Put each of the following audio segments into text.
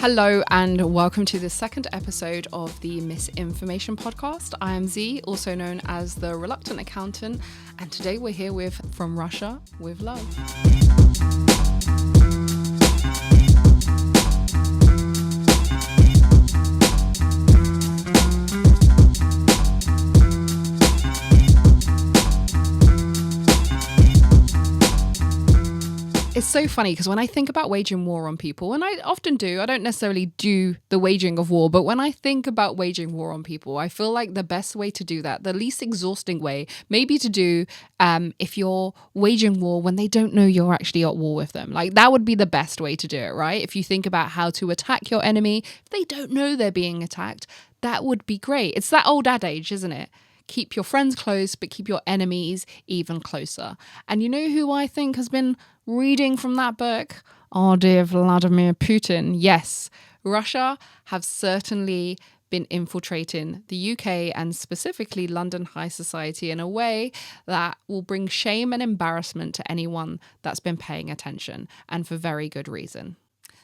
Hello and welcome to the second episode of the Misinformation Podcast. I am Z, also known as the Reluctant Accountant, and today we're here with From Russia with Love. It's so funny because when I think about waging war on people, and I often do, I don't necessarily do the waging of war, but when I think about waging war on people, I feel like the best way to do that, the least exhausting way, maybe to do if you're waging war when they don't know you're actually at war with them. Like that would be the best way to do it, right? If you think about how to attack your enemy, if they don't know they're being attacked, that would be great. It's that old adage, isn't it? Keep your friends close, but keep your enemies even closer. And you know who I think has been reading from that book? Oh, dear Vladimir Putin. Yes, Russia have certainly been infiltrating the UK and specifically London high society in a way that will bring shame and embarrassment to anyone that's been paying attention, and for very good reason.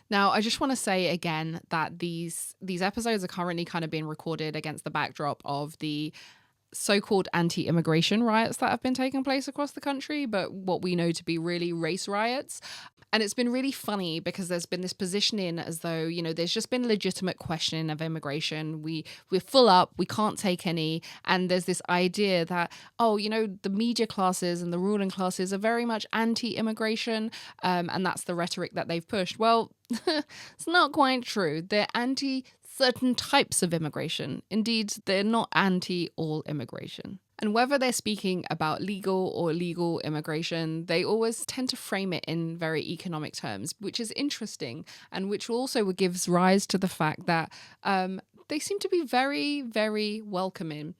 Now, I just want to say again that these episodes are currently kind of being recorded against the backdrop of the so-called anti-immigration riots that have been taking place across the country, but what we know to be really race riots. And it's been really funny because there's been this positioning as though, you know, there's just been legitimate questioning of immigration. We're full up, we can't take any. And there's this idea that, oh, you know, the media classes and the ruling classes are very much anti-immigration. And that's the rhetoric that they've pushed. Well, it's not quite true. They're anti certain types of immigration. Indeed, they're not anti all immigration. And whether they're speaking about legal or illegal immigration, they always tend to frame it in very economic terms, which is interesting and which also gives rise to the fact that they seem to be very, very welcoming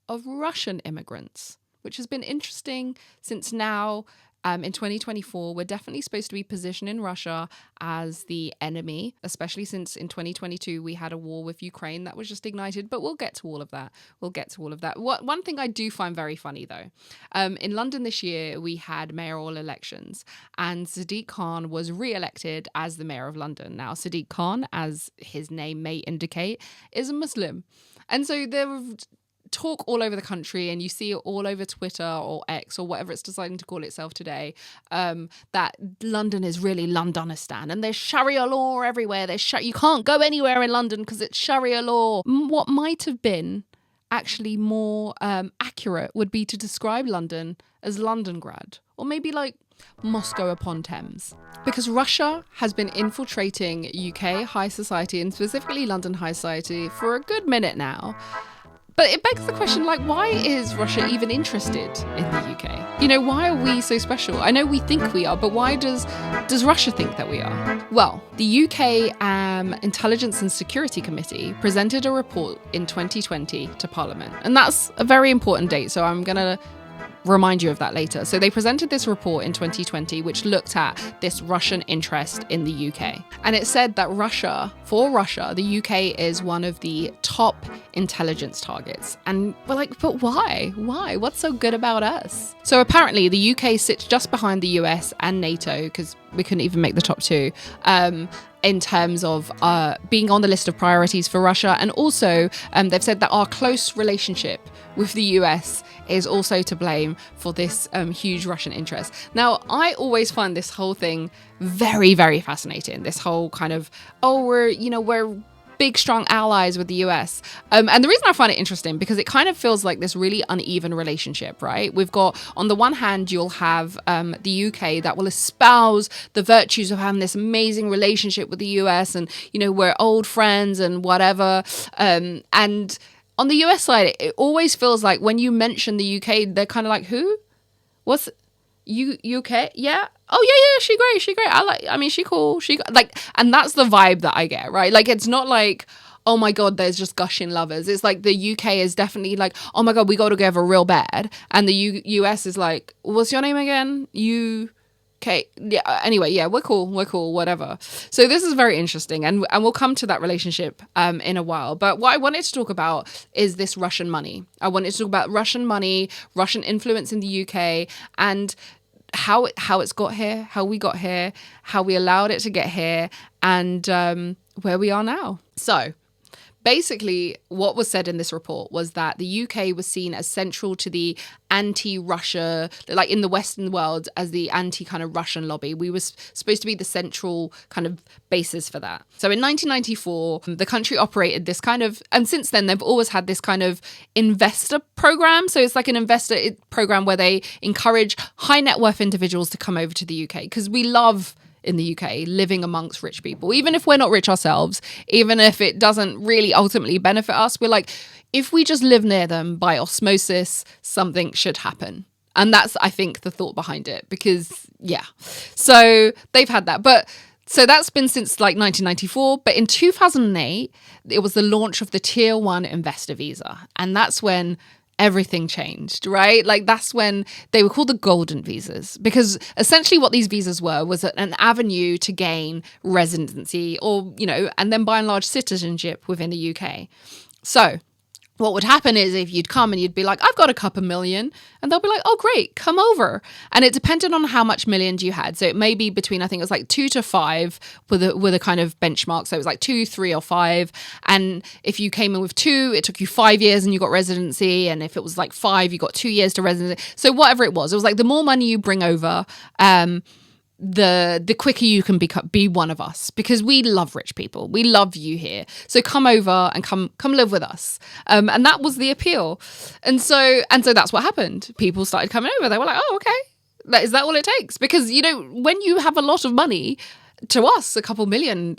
of Russian immigrants, which has been interesting since now. In 2024, we're definitely supposed to be positioning Russia as the enemy, especially since in 2022 we had a war with Ukraine that was just ignited. But we'll get to all of that. One thing I do find very funny, though, in London this year, we had mayoral elections and Sadiq Khan was re-elected as the mayor of London. Now, Sadiq Khan, as his name may indicate, is a Muslim. And so there were talk all over the country, and you see it all over Twitter or X or whatever it's deciding to call itself today, that London is really Londonistan and there's Sharia law everywhere. You can't go anywhere in London because it's Sharia law. What might have been actually more accurate would be to describe London as Londongrad, or maybe like Moscow upon Thames. Because Russia has been infiltrating UK high society and specifically London high society for a good minute now. But it begs the question, like, why is Russia even interested in the UK? You know, why are we so special? I know we think we are, but why does Russia think that we are? Well, the UK Intelligence and Security Committee presented a report in 2020 to Parliament. And that's a very important date, so I'm going to remind you of that later. So they presented this report in 2020, which looked at this Russian interest in the UK. And it said that for Russia, the UK is one of the top intelligence targets. And we're like, but why? Why? What's so good about us? So apparently the UK sits just behind the US and NATO, because we couldn't even make the top two, in terms of being on the list of priorities for Russia. And also, they've said that our close relationship with the US is also to blame for this huge Russian interest. Now, I always find this whole thing very, very fascinating. This whole kind of, we're big, strong allies with the US. And the reason I find it interesting, because it kind of feels like this really uneven relationship, right? We've got, on the one hand, you'll have the UK that will espouse the virtues of having this amazing relationship with the US and, you know, we're old friends and whatever. And on the US side, it always feels like when you mention the UK, they're kind of like, who? What's UK? Yeah. Oh yeah, she great. She cool. And that's the vibe that I get, right? Like, it's not like, oh my God, there's just gushing lovers. It's like the UK is definitely like, oh my God, we go together real bad. And the US is like, what's your name again? Okay, yeah, anyway, yeah, we're cool, whatever. So this is very interesting, and we'll come to that relationship in a while. But what I wanted to talk about is this Russian money. I wanted to talk about Russian money, Russian influence in the UK, and how it's got here, how we got here, how we allowed it to get here, and where we are now. So basically, what was said in this report was that the UK was seen as central to the anti-Russia, like in the Western world, as the anti-kind of Russian lobby. We were supposed to be the central kind of basis for that. So in 1994, the country operated this kind of, and since then they've always had this kind of investor program. So it's like an investor program where they encourage high net worth individuals to come over to the UK, because we love in the UK living amongst rich people, even if we're not rich ourselves, even if it doesn't really ultimately benefit us. We're like, if we just live near them by osmosis, something should happen. And that's, I think, the thought behind it, because yeah, so they've had that. But so that's been since like 1994. But in 2008, it was the launch of the Tier 1 investor visa. And that's when everything changed, right? Like that's when they were called the golden visas, because essentially what these visas were was an avenue to gain residency or, and then by and large citizenship within the UK. So what would happen is if you'd come and you'd be like, I've got a couple million, and they'll be like, oh, great, come over. And it depended on how much millions you had. So it may be between, I think it was like 2 to 5 with a kind of benchmark. So it was like 2, 3 or 5. And if you came in with 2, it took you 5 years and you got residency. And if it was like 5, you got 2 years to residency. So whatever it was like the more money you bring over, the quicker you can be one of us, because we love rich people. We love you here. So come over and come live with us. And that was the appeal. And so that's what happened. People started coming over. They were like, oh, okay. Is that all it takes? Because, when you have a lot of money, to us, a couple million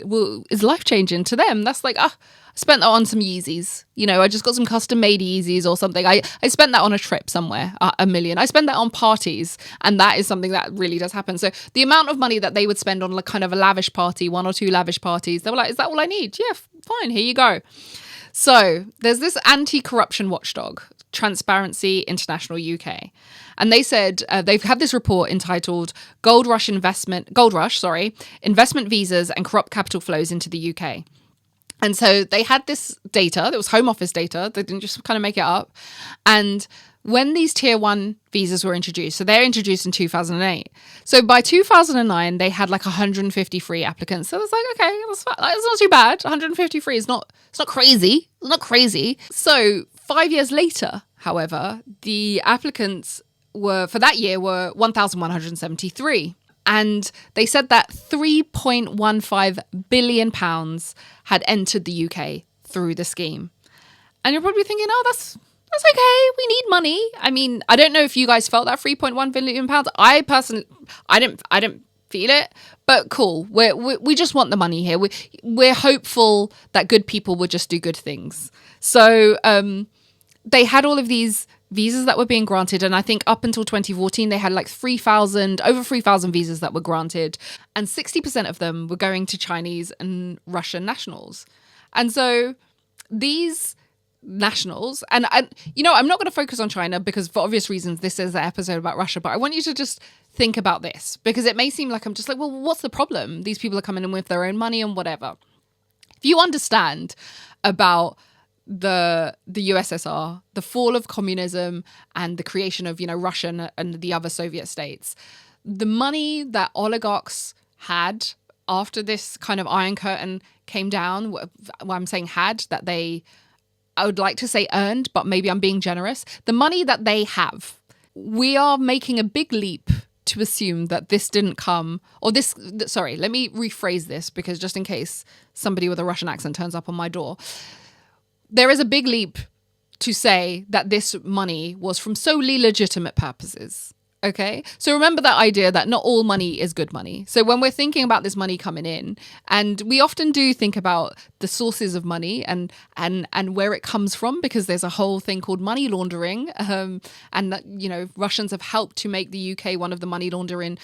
is life-changing. To them, that's like, I spent that on some Yeezys. I just got some custom-made Yeezys or something. I spent that on a trip somewhere, $1 million. I spend that on parties, and that is something that really does happen. So the amount of money that they would spend on like kind of a lavish party, 1 or 2 lavish parties, they were like, is that all I need? Yeah, fine, here you go. So there's this anti-corruption watchdog, Transparency International UK. And they said they've had this report entitled Gold Rush, Investment Visas and Corrupt Capital Flows into the UK. And so they had this data, that was Home Office data, they didn't just kind of make it up. And when these Tier 1 visas were introduced, so they're introduced in 2008. So by 2009, they had like 153 applicants. So it's like, okay, it's not too bad. 153 it's not crazy. It's not crazy. So 5 years later, however, the applicants for that year were 1,173. And they said that £3.15 billion had entered the UK through the scheme. And you're probably thinking, oh, that's okay. We need money. I mean, I don't know if you guys felt that £3.1 billion. I personally, I didn't feel it, but cool. We just want the money here. We're hopeful that good people will just do good things. So they had all of these visas that were being granted, and I think up until 2014 they had like over 3,000 visas that were granted, and 60% of them were going to Chinese and Russian nationals. And so these nationals, and I'm not going to focus on China because for obvious reasons this is an episode about Russia, but I want you to just think about this, because it may seem like I'm just like, well, what's the problem? These people are coming in with their own money and whatever. If you understand about the USSR, the fall of communism and the creation of, Russian and the other Soviet states, the money that oligarchs had after this kind of Iron Curtain came down, I'm saying that I would like to say earned, but maybe I'm being generous. The money that they have, we are making a big leap to assume that this didn't come, let me rephrase this, because just in case somebody with a Russian accent turns up on my door. There is a big leap to say that this money was from solely legitimate purposes. Okay, so remember that idea that not all money is good money. So when we're thinking about this money coming in, and we often do think about the sources of money and where it comes from, because there's a whole thing called money laundering, and that Russians have helped to make the UK one of the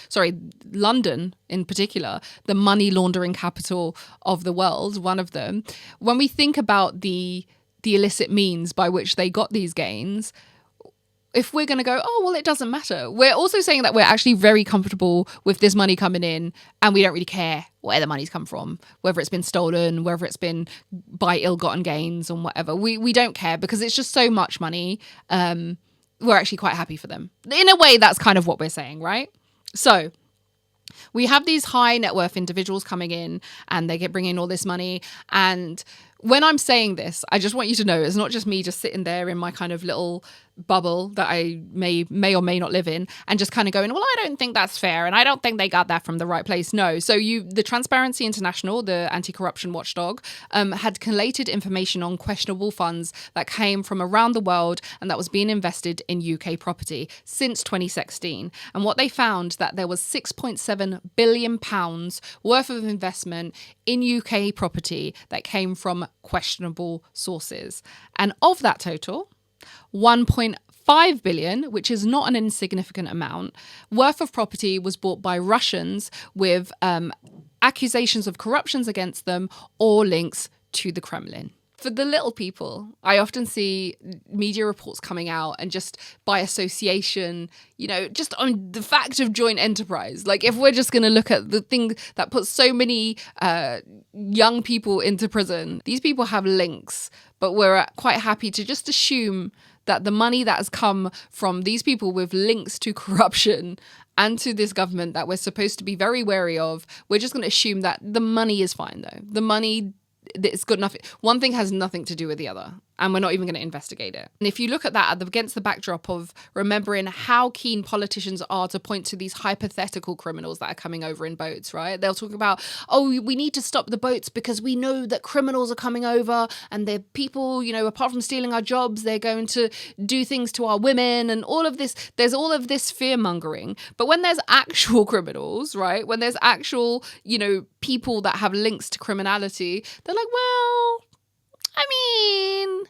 London in particular, the money laundering capital of the world, one of them. When we think about the illicit means by which they got these gains, if we're going to go, oh, well, it doesn't matter. We're also saying that we're actually very comfortable with this money coming in, and we don't really care where the money's come from, whether it's been stolen, whether it's been by ill-gotten gains or whatever. We don't care, because it's just so much money. We're actually quite happy for them. In a way, that's kind of what we're saying, right? So we have these high net worth individuals coming in and they get bringing all this money. And when I'm saying this, I just want you to know it's not just me just sitting there in my kind of little bubble that I may or may not live in and just kind of going, well, I don't think that's fair and I don't think they got that from the right place. No. So the Transparency International, the anti-corruption watchdog, had collated information on questionable funds that came from around the world and that was being invested in UK property since 2016. And what they found that there was £6.7 billion worth of investment in UK property that came from questionable sources. And of that total, 1.5 billion, which is not an insignificant amount, worth of property was bought by Russians with accusations of corruptions against them or links to the Kremlin. For the little people, I often see media reports coming out and just by association, just on the fact of joint enterprise. Like if we're just going to look at the thing that puts so many young people into prison, these people have links, but we're quite happy to just assume that the money that has come from these people with links to corruption and to this government that we're supposed to be very wary of, we're just going to assume that the money is fine though. The money, it's good enough. One thing has nothing to do with the other, and we're not even going to investigate it. And if you look at that against the backdrop of remembering how keen politicians are to point to these hypothetical criminals that are coming over in boats, right? They'll talk about, oh, we need to stop the boats because we know that criminals are coming over and they're people, apart from stealing our jobs, they're going to do things to our women and all of this. There's all of this fear mongering. But when there's actual criminals, right? When there's actual, people that have links to criminality, they're like, well, I mean,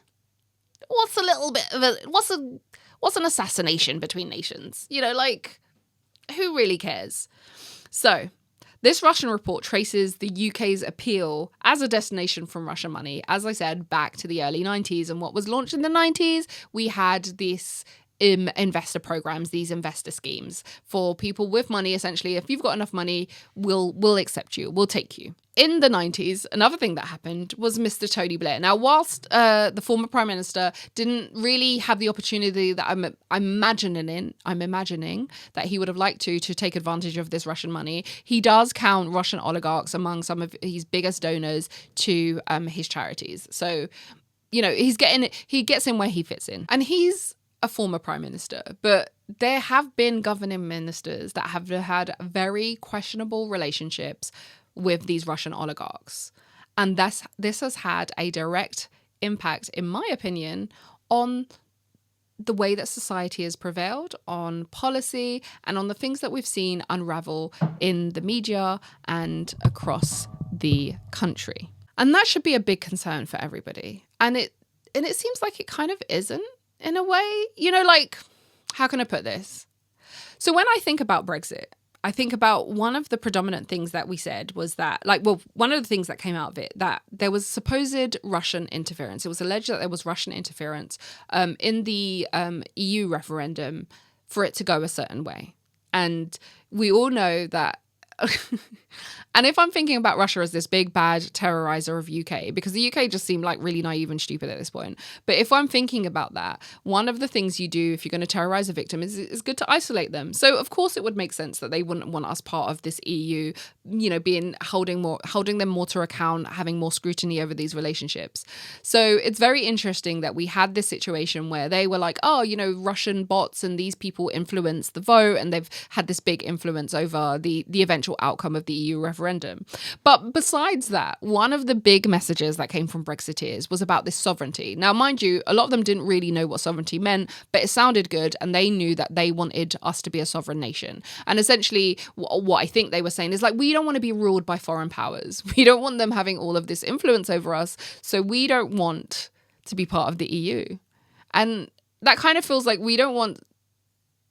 what's a little bit of what's an assassination between nations? Who really cares? So this Russian report traces the UK's appeal as a destination from Russian money, as I said, back to the early 90s. And what was launched in the 90s, we had this investor programs, these investor schemes for people with money. Essentially, if you've got enough money, we'll accept you, we'll take you. In the 90s, another thing that happened was Mr. Tony Blair. Now, whilst the former Prime Minister didn't really have the opportunity that I'm imagining that he would have liked to take advantage of this Russian money, he does count Russian oligarchs among some of his biggest donors to his charities. So, he gets in where he fits in. And he's a former Prime Minister, but there have been governing ministers that have had very questionable relationships with these Russian oligarchs. And this has had a direct impact, in my opinion, on the way that society has prevailed, on policy, and on the things that we've seen unravel in the media and across the country. And that should be a big concern for everybody. And it seems like it kind of isn't, in a way. How can I put this? So when I think about Brexit, I think about one of the predominant things that we said was that, one of the things that came out of it, that there was supposed Russian interference. It was alleged that there was Russian interference in the EU referendum for it to go a certain way. And we all know that and if I'm thinking about Russia as this big bad terrorizer of UK, because the UK just seemed like really naive and stupid at this point. But if I'm thinking about that, one of the things you do if you're going to terrorize a victim is good to isolate them. So of course it would make sense that they wouldn't want us part of this EU, holding them more to account, having more scrutiny over these relationships. So it's very interesting that we had this situation where they were like, oh, Russian bots and these people influence the vote, and they've had this big influence over the eventual outcome of the EU referendum. But besides that, one of the big messages that came from Brexiteers was about this sovereignty. Now, mind you, a lot of them didn't really know what sovereignty meant, but it sounded good, and they knew that they wanted us to be a sovereign nation. And essentially, what I think they were saying is we don't want to be ruled by foreign powers. We don't want them having all of this influence over us, so we don't want to be part of the EU. And that kind of feels like we don't want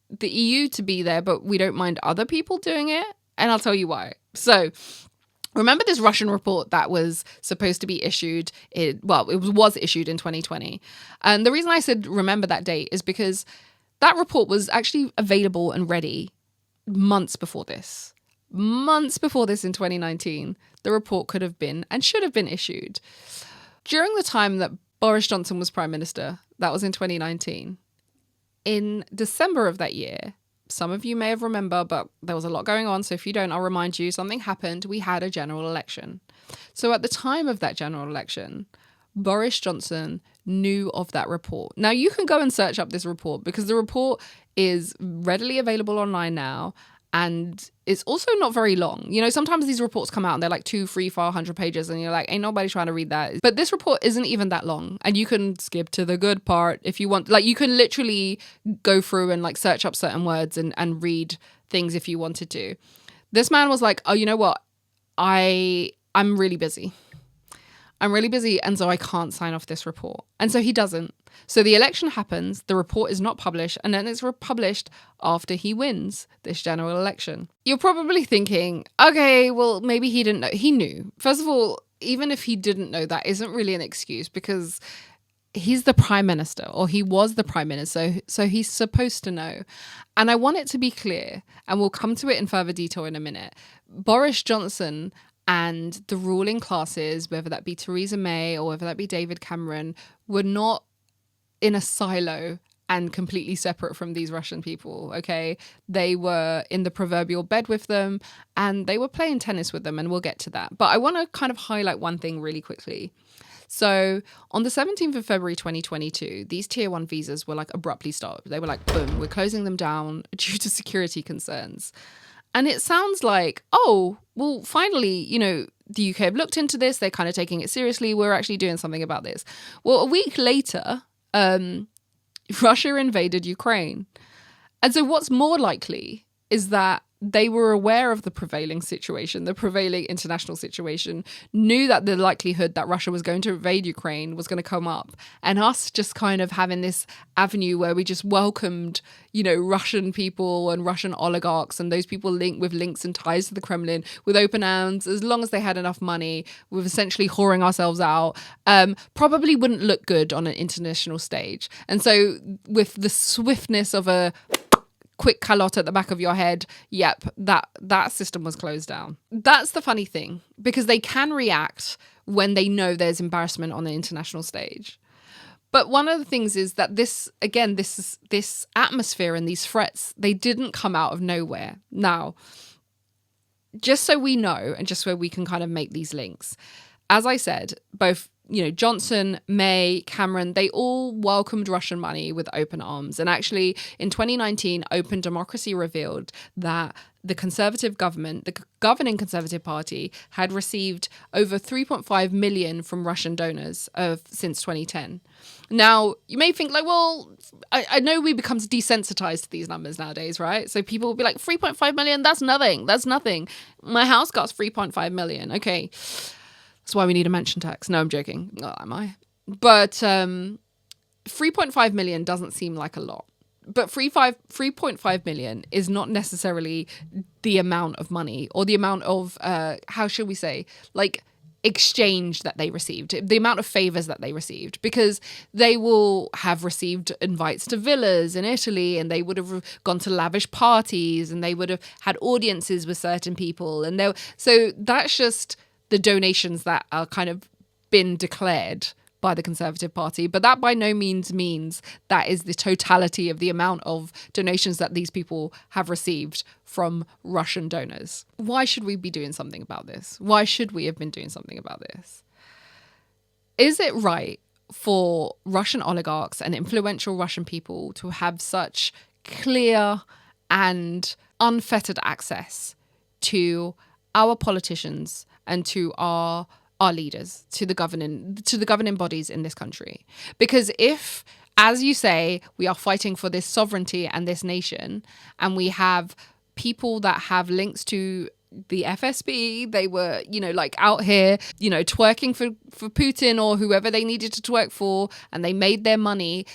the EU to be there, but we don't mind other people doing it. And I'll tell you why. So remember this Russian report that was supposed to be issued, it was issued in 2020. And the reason I said remember that date is because that report was actually available and ready months before this. Months before this in 2019, the report could have been and should have been issued. During the time that Boris Johnson was Prime Minister, that was in 2019, in December of that year, some of you may have remembered, but there was a lot going on. So if you don't, I'll remind you, something happened. We had a general election. So at the time of that general election, Boris Johnson knew of that report. Now, you can go and search up this report because the report is readily available online now. And it's also not very long. You know, sometimes these reports come out and they're like 200, 300, 400 pages and you're like, ain't nobody trying to read that. But this report isn't even that long. And you can skip to the good part if you want. Like, you can literally go through and like search up certain words and read things if you wanted to. This man was like, oh, you know what? I'm really busy. I'm really busy, and so I can't sign off this report. And so he doesn't. So the election happens, the report is not published, and then it's republished after he wins this general election. You're probably thinking, okay, well, maybe he didn't know. He knew. First of all, even if he didn't know, that isn't really an excuse because he's the prime minister, or he was the prime minister, so he's supposed to know. And I want it to be clear, and we'll come to it in further detail in a minute. Boris Johnson and the ruling classes, whether that be Theresa May or whether that be David Cameron, were not in a silo and completely separate from these Russian people, okay? They were in the proverbial bed with them and they were playing tennis with them, and we'll get to that. But I want to kind of highlight one thing really quickly. So on the 17th of February 2022, these tier 1 visas were like abruptly stopped. They were like, boom, we're closing them down due to security concerns. And it sounds like, oh, well, finally, you know, the UK have looked into this. They're kind of taking it seriously. We're actually doing something about this. Well, a week later, Russia invaded Ukraine. And so what's more likely is that they were aware of the prevailing situation, the prevailing international situation, knew that the likelihood that Russia was going to invade Ukraine was going to come up. And us just kind of having this avenue where we just welcomed, you know, Russian people and Russian oligarchs and those people linked with links and ties to the Kremlin with open arms, as long as they had enough money, with essentially whoring ourselves out, probably wouldn't look good on an international stage. And so with the swiftness of a quick calotte at the back of your head, yep, that system was closed down. That's the funny thing, because they can react when they know there's embarrassment on the international stage. But one of the things is that this atmosphere and these threats, they didn't come out of nowhere. Now, just so we know, and just so we can kind of make these links, as I said, both, you know, Johnson, May, Cameron, they all welcomed Russian money with open arms. And actually, in 2019, Open Democracy revealed that the Conservative government, the governing Conservative Party, had received over 3.5 million from Russian donors since 2010. Now, you may think like, well, I know we become desensitized to these numbers nowadays, right? So people will be like, 3.5 million, that's nothing. That's nothing. My house costs 3.5 million. Okay. That's why we need a mansion tax. No, I'm joking. Oh, am I? But 3.5 million doesn't seem like a lot. But 3.5 million is not necessarily the amount of money or the amount of, how should we say, like exchange that they received, the amount of favors that they received, because they will have received invites to villas in Italy, and they would have gone to lavish parties, and they would have had audiences with certain people. And so that's just the donations that are kind of been declared by the Conservative Party. But that by no means means that is the totality of the amount of donations that these people have received from Russian donors. Why should we be doing something about this? Why should we have been doing something about this? Is it right for Russian oligarchs and influential Russian people to have such clear and unfettered access to our politicians and to our leaders, to the governing bodies in this country? Because if, as you say, we are fighting for this sovereignty and this nation, and we have people that have links to the FSB, they were, you know, like out here, you know, twerking for Putin or whoever they needed to twerk for, and they made their money.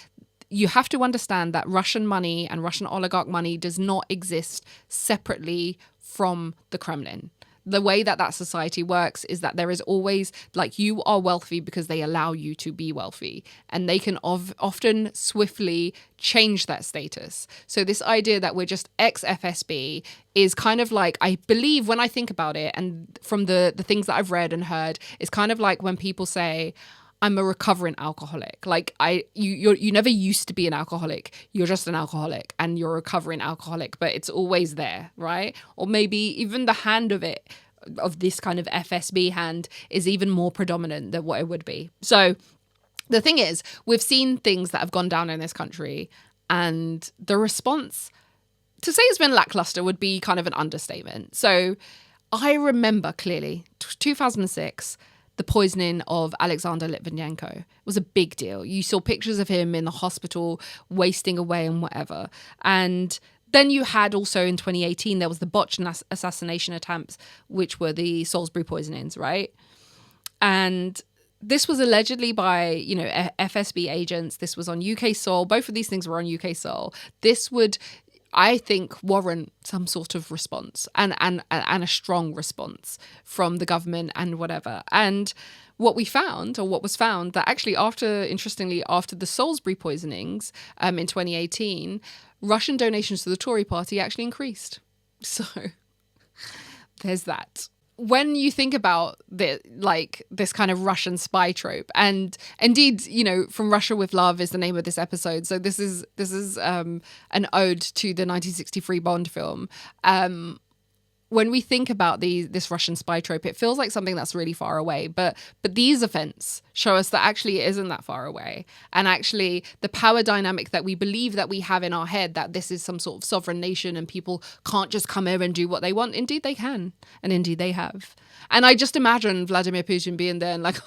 You have to understand that Russian money and Russian oligarch money does not exist separately from the Kremlin. The way that society works is that there is always, like, you are wealthy because they allow you to be wealthy, and they can often swiftly change that status. So this idea that we're just ex-FSB is kind of like, I believe when I think about it, and from the things that I've read and heard, it's kind of like when people say, I'm a recovering alcoholic. Like you never used to be an alcoholic. You're just an alcoholic and you're a recovering alcoholic, but it's always there, right? Or maybe even the hand of it, of this kind of FSB hand, is even more predominant than what it would be. So the thing is, we've seen things that have gone down in this country, and the response, to say it's been lackluster would be kind of an understatement. So I remember clearly 2006, the poisoning of Alexander Litvinenko was a big deal. You saw pictures of him in the hospital, wasting away and whatever. And then you had also in 2018, there was the botched assassination attempts, which were the Salisbury poisonings, right? And this was allegedly by, FSB agents. This was on UK soil. Both of these things were on UK soil. This would, I think, warrant some sort of response and a strong response from the government and whatever. And what we found, or what was found, that actually interestingly, after the Salisbury poisonings in 2018, Russian donations to the Tory party actually increased. So there's that. When you think about this kind of Russian spy trope, and indeed, From Russia with Love is the name of this episode. So this is an ode to the 1963 Bond film. When we think about this Russian spy trope, it feels like something that's really far away. But these events show us that actually it isn't that far away. And actually the power dynamic that we believe that we have in our head, that this is some sort of sovereign nation and people can't just come here and do what they want. Indeed they can. And indeed they have. And I just imagine Vladimir Putin being there and like,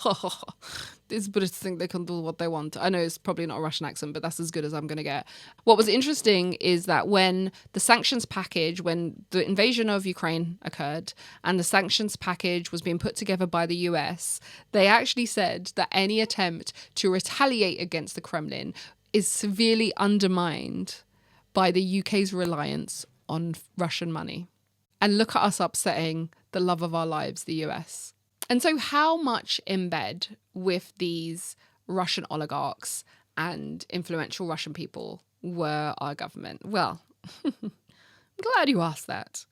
these Brits think they can do what they want. I know it's probably not a Russian accent, but that's as good as I'm going to get. What was interesting is that when the sanctions package, when the invasion of Ukraine occurred and the sanctions package was being put together by the US, they actually said that any attempt to retaliate against the Kremlin is severely undermined by the UK's reliance on Russian money. And look at us upsetting the love of our lives, the US. And so how much in bed with these Russian oligarchs and influential Russian people were our government? Well, I'm glad you asked that.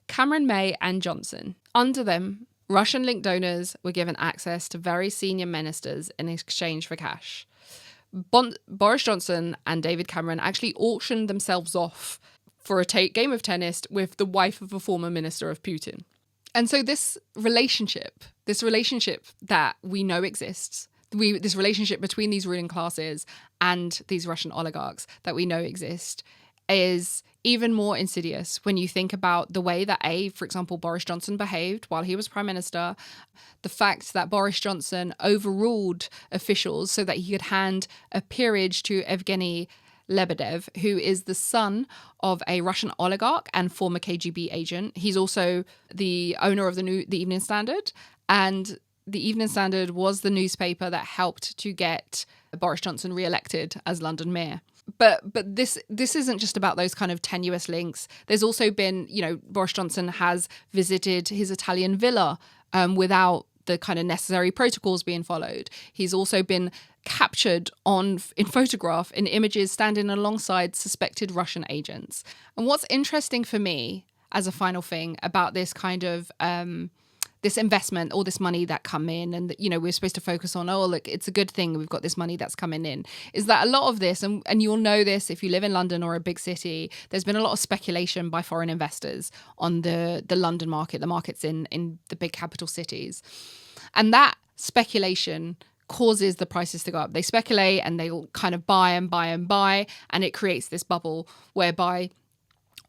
Cameron, May and Johnson. Under them, Russian-linked donors were given access to very senior ministers in exchange for cash. Boris Johnson and David Cameron actually auctioned themselves off for a game of tennis with the wife of a former minister of Putin. And so this relationship that we know exists, this relationship between these ruling classes and these Russian oligarchs that we know exist, is even more insidious when you think about the way that, for example, Boris Johnson behaved while he was Prime Minister, the fact that Boris Johnson overruled officials so that he could hand a peerage to Evgeny Lebedev, who is the son of a Russian oligarch and former KGB agent. He's also the owner of the Evening Standard, and the Evening Standard was the newspaper that helped to get Boris Johnson re-elected as London mayor. But this isn't just about those kind of tenuous links. There's also been, Boris Johnson has visited his Italian villa without the kind of necessary protocols being followed. He's also been captured in photograph in images standing alongside suspected Russian agents. And what's interesting for me as a final thing about this kind of this investment, all this money that come in, and we're supposed to focus on, look, it's a good thing we've got this money that's coming in, is that a lot of this, and you'll know this if you live in London or a big city, there's been a lot of speculation by foreign investors on the London market, the markets in the big capital cities. And that speculation causes the prices to go up. They speculate and they'll kind of buy and buy and buy, and it creates this bubble whereby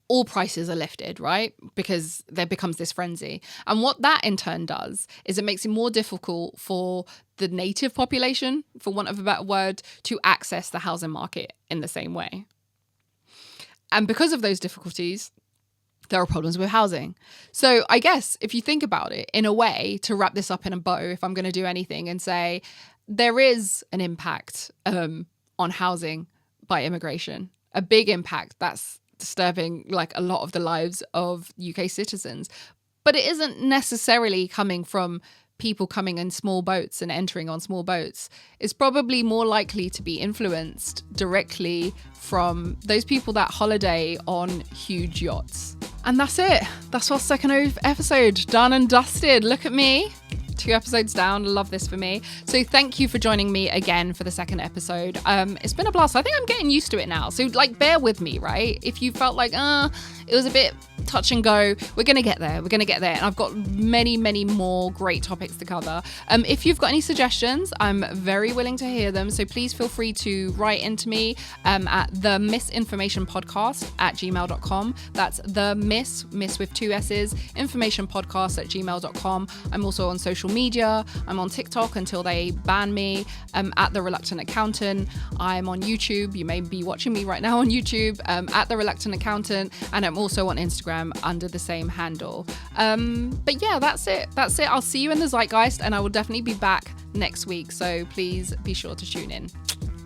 all prices are lifted, right? Because there becomes this frenzy. And what that in turn does is it makes it more difficult for the native population, for want of a better word, to access the housing market in the same way. And because of those difficulties, there are problems with housing. So I guess if you think about it, in a way, to wrap this up in a bow, if I'm going to do anything and say there is an impact on housing by immigration, a big impact that's disturbing like a lot of the lives of UK citizens. But it isn't necessarily coming from people coming in small boats and entering on small boats. It's probably more likely to be influenced directly from those people that holiday on huge yachts. And that's it. That's our second episode done and dusted. Look at me. 2 episodes down. Love this for me. So thank you for joining me again for the second episode. It's been a blast. I think I'm getting used to it now. So like, bear with me, right? If you felt like, it was a bit touch and go, we're going to get there. And I've got many, many more great topics to cover. If you've got any suggestions, I'm very willing to hear them. So please feel free to write into me at the misinformationpodcast@gmail.com. That's the miss with 2 S's, informationpodcast@gmail.com. I'm also on social media. I'm on TikTok until they ban me, at The Reluctant Accountant. I'm on YouTube. You may be watching me right now on YouTube, at The Reluctant Accountant. And I'm also on Instagram under the same handle. But yeah, that's it. I'll see you in the zeitgeist, and I will definitely be back next week. So please be sure to tune in.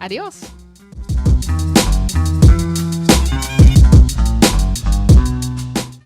Adios.